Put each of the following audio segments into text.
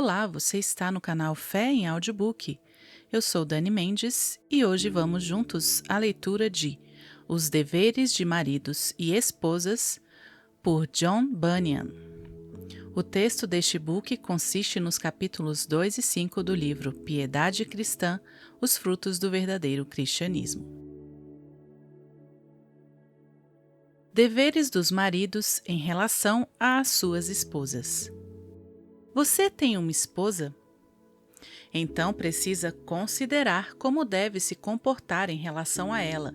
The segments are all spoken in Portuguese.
Olá, você está no canal Fé em Audiobook. Eu sou Dani Mendes e hoje vamos juntos à leitura de Os Deveres de Maridos e Esposas, por John Bunyan. O texto deste book consiste nos capítulos 2 e 5 do livro Piedade Cristã, os frutos do verdadeiro cristianismo. Deveres dos maridos em relação às suas esposas. Você tem uma esposa? Então precisa considerar como deve se comportar em relação a ela.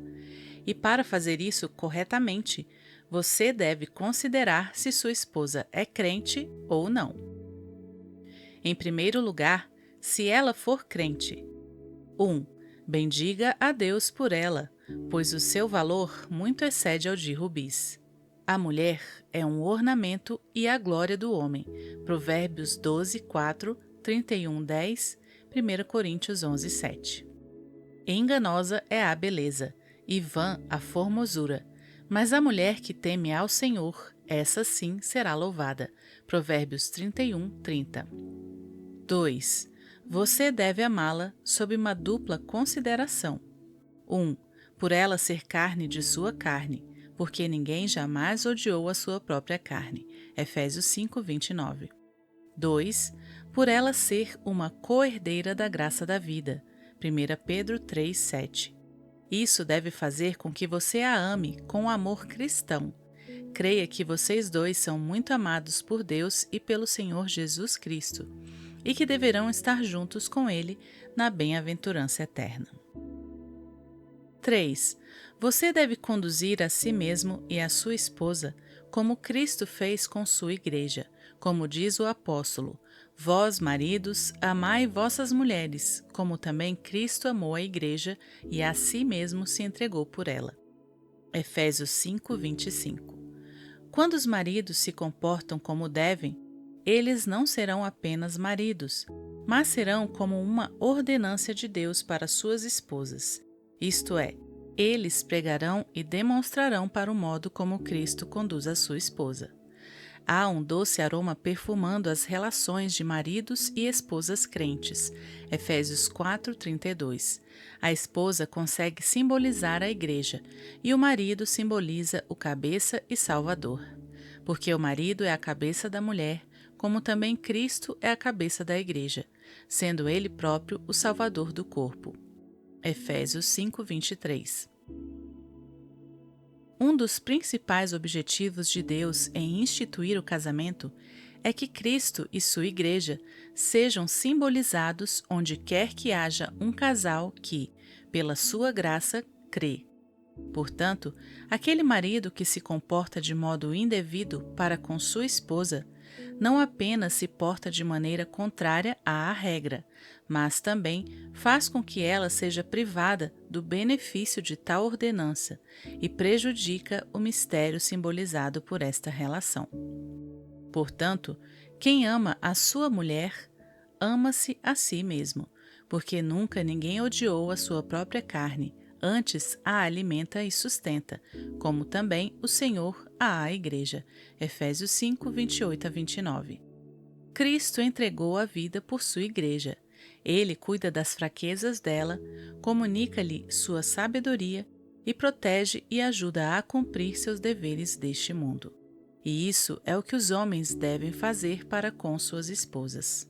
E para fazer isso corretamente, você deve considerar se sua esposa é crente ou não. Em primeiro lugar, se ela for crente. 1. Bendiga a Deus por ela, pois o seu valor muito excede ao de rubis. A mulher é um ornamento e a glória do homem. Provérbios 12, 4, 31, 10, 1 Coríntios 11, 7. Enganosa é a beleza, e vã a formosura, mas a mulher que teme ao Senhor, essa sim será louvada. Provérbios 31, 30. 2. Você deve amá-la sob uma dupla consideração. 1. Por ela ser carne de sua carne, porque ninguém jamais odiou a sua própria carne. Efésios 5, 29. 2. Por ela ser uma co-herdeira da graça da vida. 1 Pedro 3, 7. Isso deve fazer com que você a ame com amor cristão. Creia que vocês dois são muito amados por Deus e pelo Senhor Jesus Cristo, e que deverão estar juntos com Ele na bem-aventurança eterna. 3. Você deve conduzir a si mesmo e a sua esposa como Cristo fez com sua igreja, como diz o apóstolo: Vós, maridos, amai vossas mulheres, como também Cristo amou a igreja e a si mesmo se entregou por ela. Efésios 5, 25. Quando os maridos se comportam como devem, eles não serão apenas maridos, mas serão como uma ordenança de Deus para suas esposas. Isto é, eles pregarão e demonstrarão para o modo como Cristo conduz a sua esposa. Há um doce aroma perfumando as relações de maridos e esposas crentes. Efésios 4:32. A esposa consegue simbolizar a igreja e o marido simboliza o cabeça e salvador. Porque o marido é a cabeça da mulher, como também Cristo é a cabeça da igreja, sendo ele próprio o salvador do corpo. Efésios 5:23. Um dos principais objetivos de Deus em instituir o casamento é que Cristo e sua igreja sejam simbolizados onde quer que haja um casal que, pela sua graça, crê. Portanto, aquele marido que se comporta de modo indevido para com sua esposa não apenas se porta de maneira contrária à regra, mas também faz com que ela seja privada do benefício de tal ordenança e prejudica o mistério simbolizado por esta relação. Portanto, quem ama a sua mulher, ama-se a si mesmo, porque nunca ninguém odiou a sua própria carne, antes a alimenta e sustenta, como também o Senhor à igreja. Efésios 5, 28 a 29. Cristo entregou a vida por sua igreja. Ele cuida das fraquezas dela, comunica-lhe sua sabedoria e protege e ajuda a cumprir seus deveres deste mundo. E isso é o que os homens devem fazer para com suas esposas.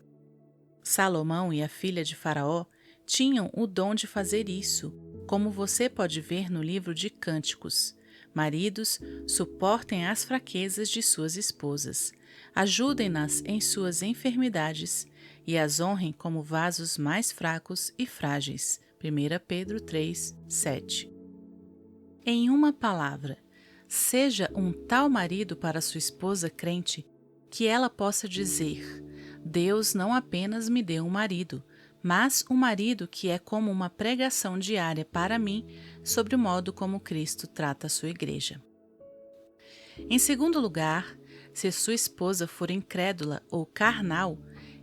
Salomão e a filha de Faraó tinham o dom de fazer isso, como você pode ver no livro de Cânticos. Maridos, suportem as fraquezas de suas esposas, ajudem-nas em suas enfermidades e as honrem como vasos mais fracos e frágeis. 1 Pedro 3, 7. Em uma palavra, seja um tal marido para sua esposa crente que ela possa dizer: Deus não apenas me deu um marido, mas um marido que é como uma pregação diária para mim sobre o modo como Cristo trata a sua igreja. Em segundo lugar, se sua esposa for incrédula ou carnal,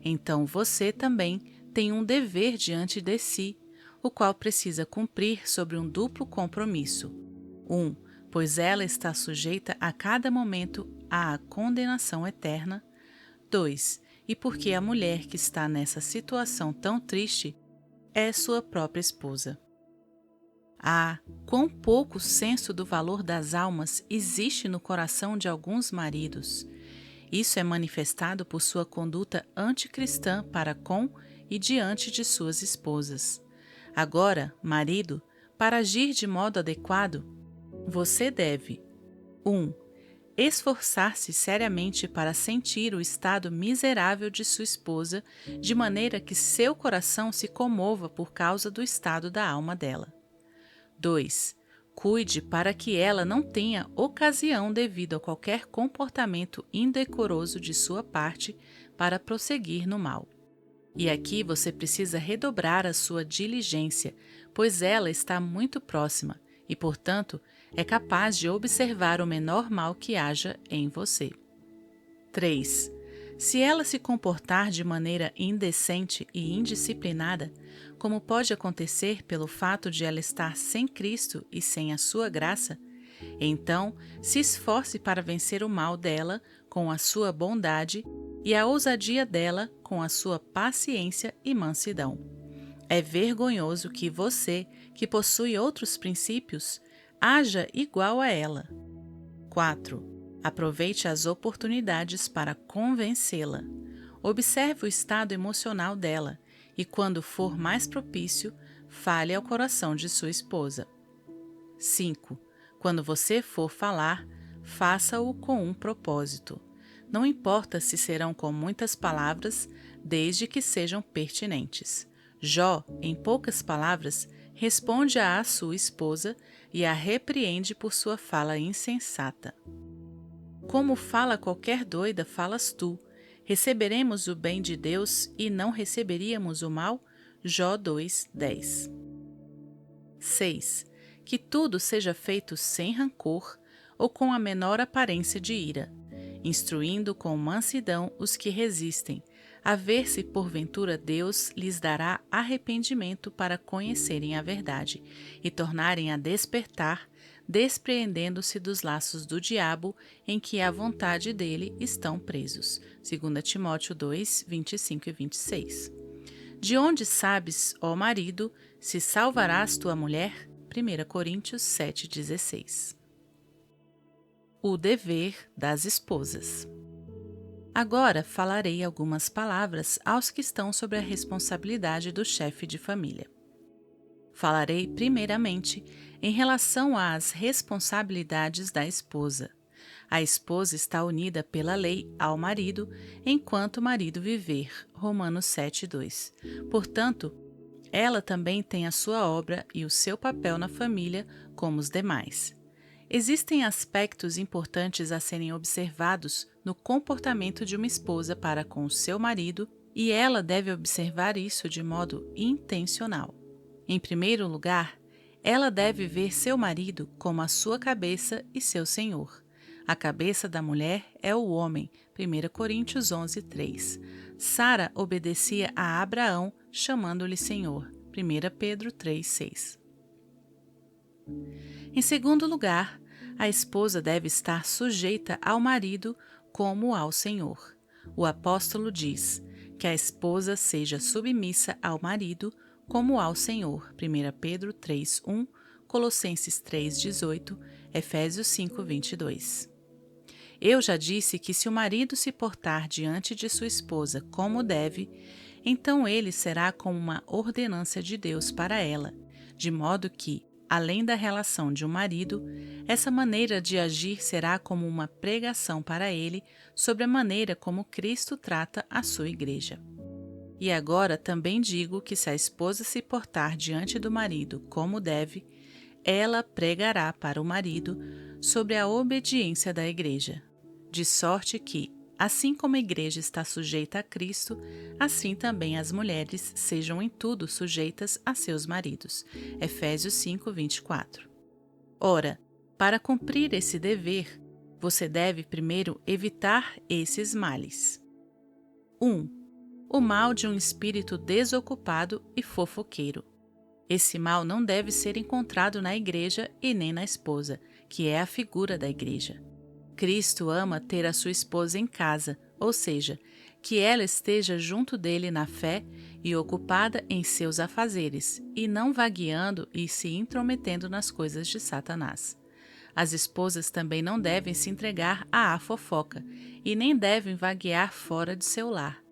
então você também tem um dever diante de si, o qual precisa cumprir sobre um duplo compromisso. 1. Pois ela está sujeita a cada momento à condenação eterna. 2. e porque a mulher que está nessa situação tão triste é sua própria esposa. Ah, quão pouco senso do valor das almas existe no coração de alguns maridos! Isso é manifestado por sua conduta anticristã para com e diante de suas esposas. Agora, marido, para agir de modo adequado, você deve 1. Esforçar-se seriamente para sentir o estado miserável de sua esposa, de maneira que seu coração se comova por causa do estado da alma dela. 2. Cuide para que ela não tenha ocasião devido a qualquer comportamento indecoroso de sua parte para prosseguir no mal. E aqui você precisa redobrar a sua diligência, pois ela está muito próxima e, portanto, é capaz de observar o menor mal que haja em você. 3. Se ela se comportar de maneira indecente e indisciplinada, como pode acontecer pelo fato de ela estar sem Cristo e sem a sua graça, então se esforce para vencer o mal dela com a sua bondade e a ousadia dela com a sua paciência e mansidão. É vergonhoso que você, que possui outros princípios, haja igual a ela. 4. Aproveite as oportunidades para convencê-la. Observe o estado emocional dela e, quando for mais propício, fale ao coração de sua esposa. 5. Quando você for falar, faça-o com um propósito. Não importa se serão com muitas palavras, desde que sejam pertinentes. Jó, em poucas palavras, responde à sua esposa e a repreende por sua fala insensata. Como fala qualquer doida, falas tu. Receberemos o bem de Deus e não receberíamos o mal? Jó 2:10. 6. Que tudo seja feito sem rancor ou com a menor aparência de ira, instruindo com mansidão os que resistem, a ver se porventura Deus lhes dará arrependimento para conhecerem a verdade e tornarem a despertar, despreendendo-se dos laços do diabo em que a vontade dele estão presos. 2 Timóteo 2, 25 e 26. De onde sabes, ó marido, se salvarás tua mulher? 1 Coríntios 7,16. O dever das esposas. Agora falarei algumas palavras aos que estão sob a responsabilidade do chefe de família. Falarei primeiramente em relação às responsabilidades da esposa. A esposa está unida pela lei ao marido, enquanto o marido viver. Romanos 7:2. Portanto, ela também tem a sua obra e o seu papel na família, como os demais. Existem aspectos importantes a serem observados no comportamento de uma esposa para com o seu marido, e ela deve observar isso de modo intencional. Em primeiro lugar, ela deve ver seu marido como a sua cabeça e seu senhor. A cabeça da mulher é o homem, 1 Coríntios 11:3. Sara obedecia a Abraão, chamando-lhe Senhor, 1 Pedro 3:6. Em segundo lugar, a esposa deve estar sujeita ao marido como ao Senhor. O apóstolo diz que a esposa seja submissa ao marido como ao Senhor, 1 Pedro 3:1, Colossenses 3:18, Efésios 5:22. Eu já disse que se o marido se portar diante de sua esposa como deve, então ele será como uma ordenança de Deus para ela, de modo que, além da relação de um marido, essa maneira de agir será como uma pregação para ele sobre a maneira como Cristo trata a sua igreja. E agora também digo que se a esposa se portar diante do marido como deve, ela pregará para o marido sobre a obediência da igreja, de sorte que, assim como a igreja está sujeita a Cristo, assim também as mulheres sejam em tudo sujeitas a seus maridos. Efésios 5:24. Ora, para cumprir esse dever, você deve primeiro evitar esses males. 1. O mal de um espírito desocupado e fofoqueiro. Esse mal não deve ser encontrado na igreja e nem na esposa, que é a figura da igreja. Cristo ama ter a sua esposa em casa, ou seja, que ela esteja junto dele na fé e ocupada em seus afazeres, e não vagueando e se intrometendo nas coisas de Satanás. As esposas também não devem se entregar à fofoca e nem devem vaguear fora de seu lar.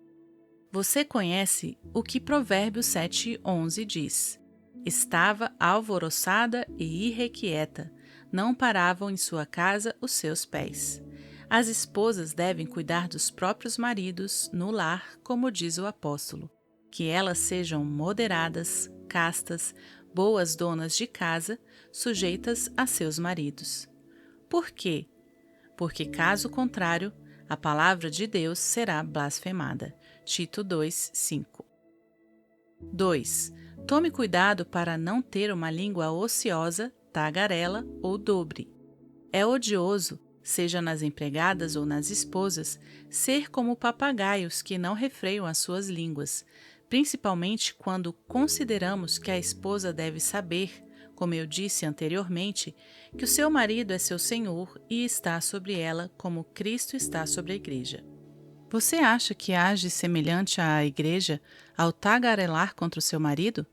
Você conhece o que Provérbios 7:11 diz: estava alvoroçada e irrequieta, não paravam em sua casa os seus pés. As esposas devem cuidar dos próprios maridos no lar, como diz o apóstolo, que elas sejam moderadas, castas, boas donas de casa, sujeitas a seus maridos. Por quê? Porque, caso contrário, a palavra de Deus será blasfemada. Tito 2:5. 2. Tome cuidado para não ter uma língua ociosa, tagarela ou dobre. É odioso, seja nas empregadas ou nas esposas, ser como papagaios que não refreiam as suas línguas, principalmente quando consideramos que a esposa deve saber, como eu disse anteriormente, que o seu marido é seu senhor e está sobre ela como Cristo está sobre a igreja. Você acha que age semelhante à igreja ao tagarelar contra o seu marido?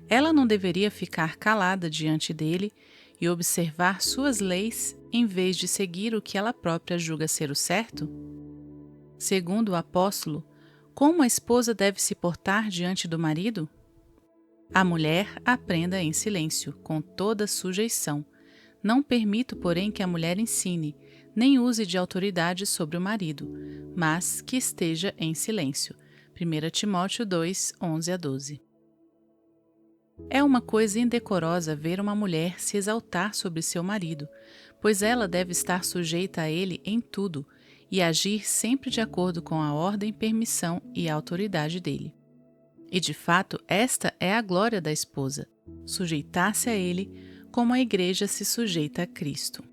Ela não deveria ficar calada diante dele e observar suas leis em vez de seguir o que ela própria julga ser o certo? Segundo o apóstolo, como a esposa deve se portar diante do marido? A mulher aprenda em silêncio, com toda sujeição. Não permito, porém, que a mulher ensine, nem use de autoridade sobre o marido, mas que esteja em silêncio. 1 Timóteo 2:11-12. É uma coisa indecorosa ver uma mulher se exaltar sobre seu marido, pois ela deve estar sujeita a ele em tudo e agir sempre de acordo com a ordem, permissão e autoridade dele. E de fato, esta é a glória da esposa, sujeitar-se a ele como a igreja se sujeita a Cristo.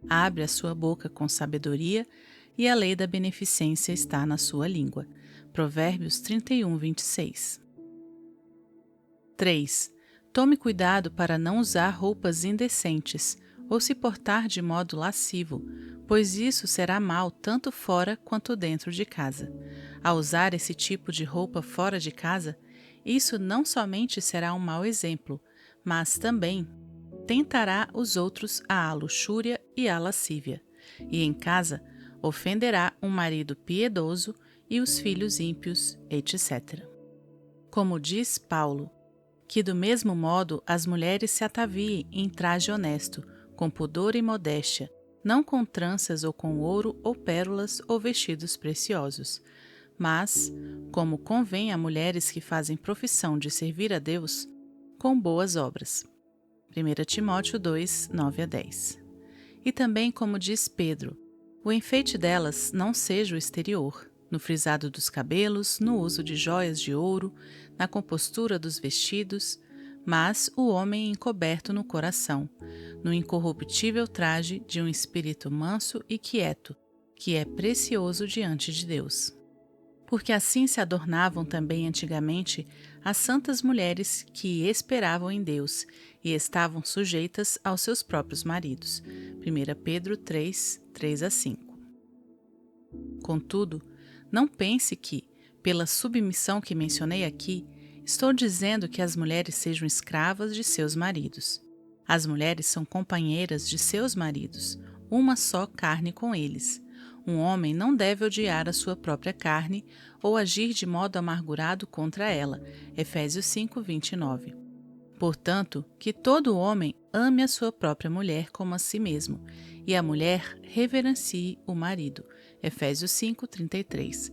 Abre a sua boca com sabedoria e a lei da beneficência está na sua língua. Provérbios 31:26. 3. Tome cuidado para não usar roupas indecentes ou se portar de modo lascivo, pois isso será mal tanto fora quanto dentro de casa. Ao usar esse tipo de roupa fora de casa, isso não somente será um mau exemplo, mas também tentará os outros à luxúria e à lascívia, e em casa ofenderá um marido piedoso e os filhos ímpios, etc. Como diz Paulo, que do mesmo modo as mulheres se ataviem em traje honesto, com pudor e modéstia, não com tranças ou com ouro ou pérolas ou vestidos preciosos, mas, como convém a mulheres que fazem profissão de servir a Deus, com boas obras. 1 Timóteo 2:9-10. E também como diz Pedro, o enfeite delas não seja o exterior, no frisado dos cabelos, no uso de joias de ouro, na compostura dos vestidos, mas o homem encoberto no coração, no incorruptível traje de um espírito manso e quieto, que é precioso diante de Deus. Porque assim se adornavam também antigamente as santas mulheres que esperavam em Deus e estavam sujeitas aos seus próprios maridos. 1 Pedro 3:3-5. Contudo, não pense que, pela submissão que mencionei aqui, estou dizendo que as mulheres sejam escravas de seus maridos. As mulheres são companheiras de seus maridos, uma só carne com eles. Um homem não deve odiar a sua própria carne ou agir de modo amargurado contra ela. Efésios 5:29. Portanto, que todo homem ame a sua própria mulher como a si mesmo, e a mulher reverencie o marido. Efésios 5:33.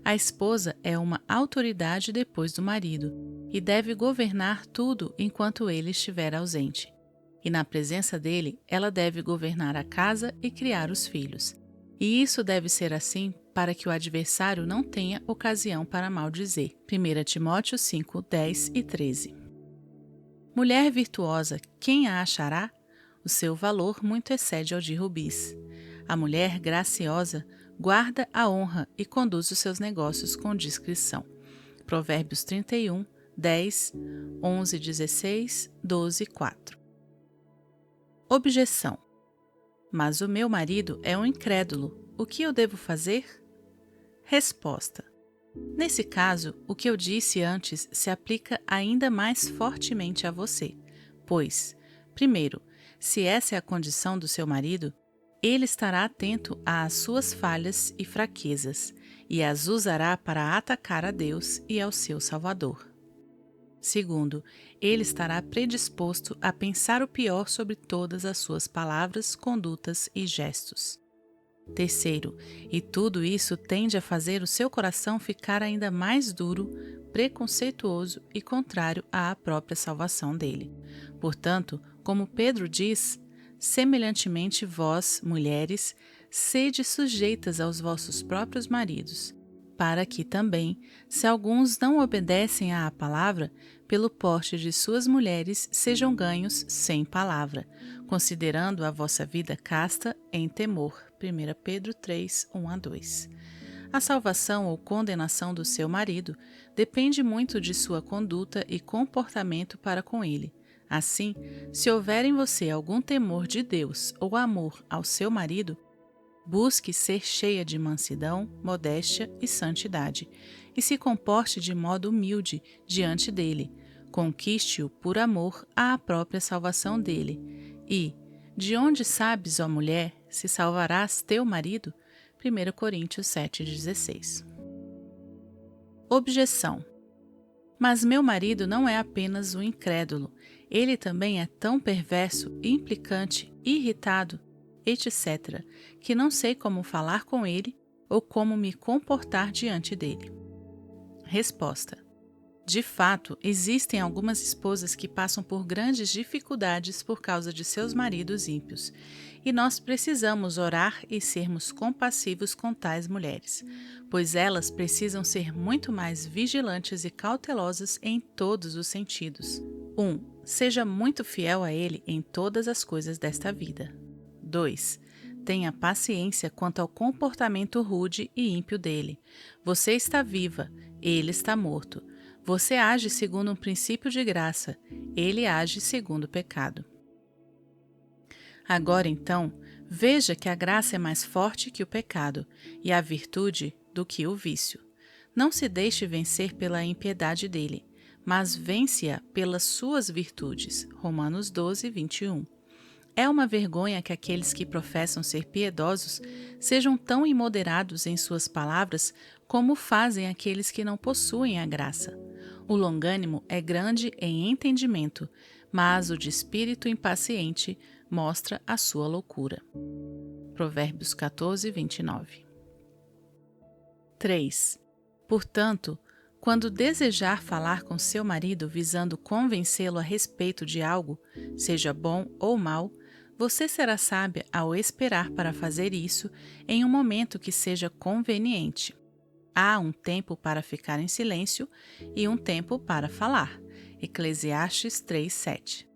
A esposa é uma autoridade depois do marido e deve governar tudo enquanto ele estiver ausente. E na presença dele, ela deve governar a casa e criar os filhos. E isso deve ser assim para que o adversário não tenha ocasião para maldizer. 1 Timóteo 5:10 e 13. Mulher virtuosa, quem a achará? O seu valor muito excede ao de rubis. A mulher graciosa guarda a honra e conduz os seus negócios com discrição. Provérbios 31, 10, 11, 16, 12, 4. Objeção. Mas o meu marido é um incrédulo. O que eu devo fazer? Resposta: nesse caso, o que eu disse antes se aplica ainda mais fortemente a você, pois, primeiro, se essa é a condição do seu marido, ele estará atento às suas falhas e fraquezas e as usará para atacar a Deus e ao seu Salvador. Segundo, ele estará predisposto a pensar o pior sobre todas as suas palavras, condutas e gestos. Terceiro, e tudo isso tende a fazer o seu coração ficar ainda mais duro, preconceituoso e contrário à própria salvação dele. Portanto, como Pedro diz, semelhantemente vós, mulheres, sede sujeitas aos vossos próprios maridos, para que também, se alguns não obedecem à palavra, pelo porte de suas mulheres sejam ganhos sem palavra, considerando a vossa vida casta em temor. 1 Pedro 3, 1-2. A salvação ou condenação do seu marido depende muito de sua conduta e comportamento para com ele. Assim, se houver em você algum temor de Deus ou amor ao seu marido, busque ser cheia de mansidão, modéstia e santidade, e se comporte de modo humilde diante dele. Conquiste-o por amor à própria salvação dele. E, de onde sabes, ó mulher, se salvarás teu marido? 1 Coríntios 7,16. Objeção: mas meu marido não é apenas um incrédulo, ele também é tão perverso, implicante, irritado, etc., que não sei como falar com ele ou como me comportar diante dele. Resposta: de fato, existem algumas esposas que passam por grandes dificuldades por causa de seus maridos ímpios, e nós precisamos orar e sermos compassivos com tais mulheres, pois elas precisam ser muito mais vigilantes e cautelosas em todos os sentidos. 1. Seja muito fiel a ele em todas as coisas desta vida. 2. Tenha paciência quanto ao comportamento rude e ímpio dele. Você está viva, ele está morto. Você age segundo um princípio de graça, ele age segundo o pecado. Agora então, veja que a graça é mais forte que o pecado, e a virtude do que o vício. Não se deixe vencer pela impiedade dele, mas vence-a pelas suas virtudes. Romanos 12, 21. É uma vergonha que aqueles que professam ser piedosos sejam tão imoderados em suas palavras como fazem aqueles que não possuem a graça. O longânimo é grande em entendimento, mas o de espírito impaciente mostra a sua loucura. Provérbios 14, 29. 3. Portanto, quando desejar falar com seu marido visando convencê-lo a respeito de algo, seja bom ou mal, você será sábia ao esperar para fazer isso em um momento que seja conveniente. Há um tempo para ficar em silêncio e um tempo para falar. Eclesiastes 3:7.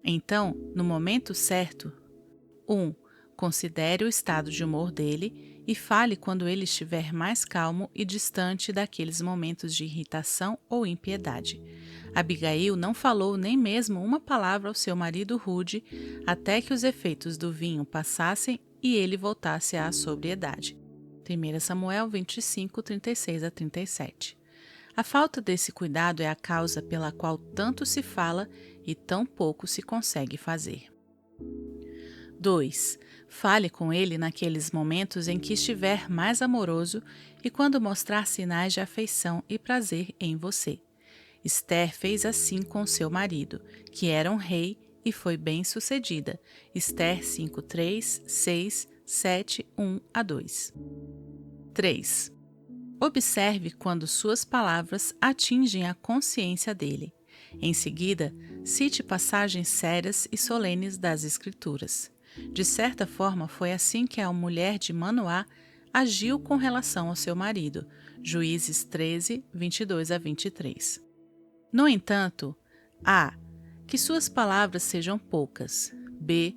Então, no momento certo, 1. Considere o estado de humor dele e fale quando ele estiver mais calmo e distante daqueles momentos de irritação ou impiedade. Abigail não falou nem mesmo uma palavra ao seu marido rude até que os efeitos do vinho passassem e ele voltasse à sobriedade. 1 Samuel 25, 36-37. A falta desse cuidado é a causa pela qual tanto se fala e tão pouco se consegue fazer. 2. Fale com ele naqueles momentos em que estiver mais amoroso e quando mostrar sinais de afeição e prazer em você. Esther fez assim com seu marido, que era um rei e foi bem-sucedida. Esther 5:3, 6, 7, 1-2. 3. Observe quando suas palavras atingem a consciência dele. Em seguida, cite passagens sérias e solenes das Escrituras. De certa forma, foi assim que a mulher de Manoá agiu com relação ao seu marido. Juízes 13, 22-23. No entanto, a. Que suas palavras sejam poucas. B.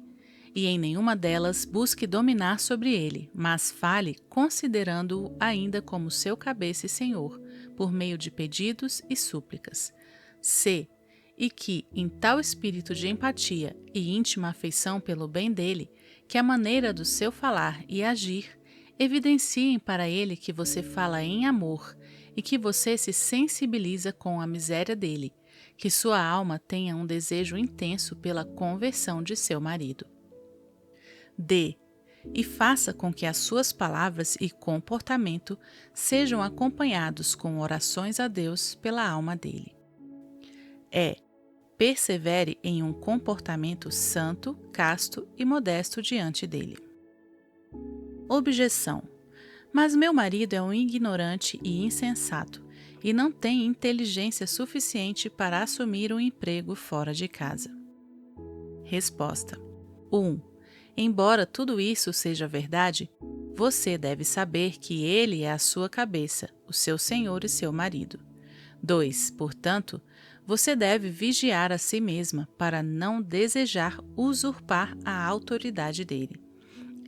E em nenhuma delas busque dominar sobre ele, mas fale considerando-o ainda como seu cabeça e senhor, por meio de pedidos e súplicas. C. E que, em tal espírito de empatia e íntima afeição pelo bem dele, que a maneira do seu falar e agir Evidenciem para ele que você fala em amor e que você se sensibiliza com a miséria dele, que sua alma tenha um desejo intenso pela conversão de seu marido. D. E faça com que as suas palavras e comportamento sejam acompanhados com orações a Deus pela alma dele. E. Persevere em um comportamento santo, casto e modesto diante dele. Objeção: mas meu marido é um ignorante e insensato e não tem inteligência suficiente para assumir um emprego fora de casa. Resposta: 1. Embora tudo isso seja verdade, você deve saber que ele é a sua cabeça, o seu senhor e seu marido. 2. Portanto, você deve vigiar a si mesma para não desejar usurpar a autoridade dele.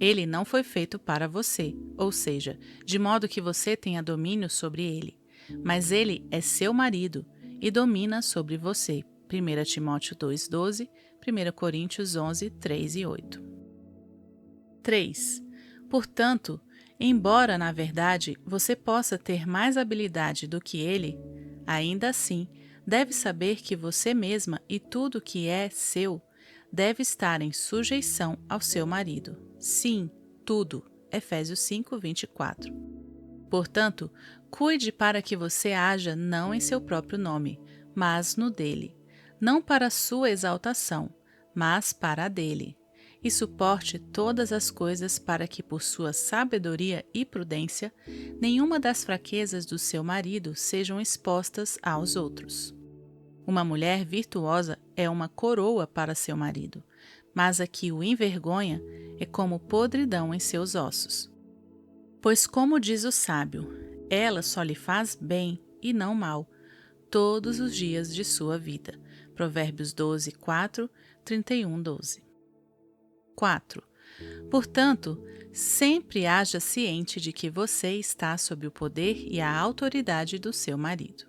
Ele não foi feito para você, ou seja, de modo que você tenha domínio sobre ele, mas ele é seu marido e domina sobre você. 1 Timóteo 2,12, 1 Coríntios 11, 3 e 8. 3. Portanto, embora na verdade você possa ter mais habilidade do que ele, ainda assim, deve saber que você mesma e tudo que é seu deve estar em sujeição ao seu marido. Sim, tudo. Efésios 5, 24. Portanto, cuide para que você haja não em seu próprio nome, mas no dele, não para sua exaltação, mas para a dele, e suporte todas as coisas para que, por sua sabedoria e prudência, nenhuma das fraquezas do seu marido sejam expostas aos outros. Uma mulher virtuosa é uma coroa para seu marido, mas a que o envergonha é como podridão em seus ossos. Pois, como diz o sábio, ela só lhe faz bem e não mal, todos os dias de sua vida. Provérbios 12, 4, 31, 12. 4. Portanto, sempre haja ciente de que você está sob o poder e a autoridade do seu marido.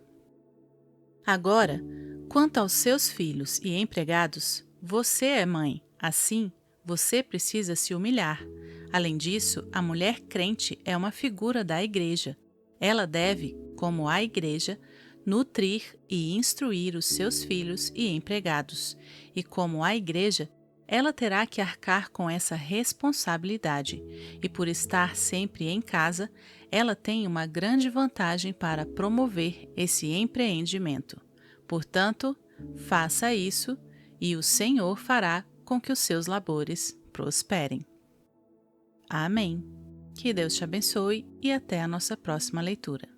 Agora, quanto aos seus filhos e empregados, você é mãe, assim, você precisa se humilhar. Além disso, a mulher crente é uma figura da igreja. Ela deve, como a igreja, nutrir e instruir os seus filhos e empregados, e como a igreja, ela terá que arcar com essa responsabilidade, e por estar sempre em casa, ela tem uma grande vantagem para promover esse empreendimento. Portanto, faça isso, e o Senhor fará com que os seus labores prosperem. Amém. Que Deus te abençoe e até a nossa próxima leitura.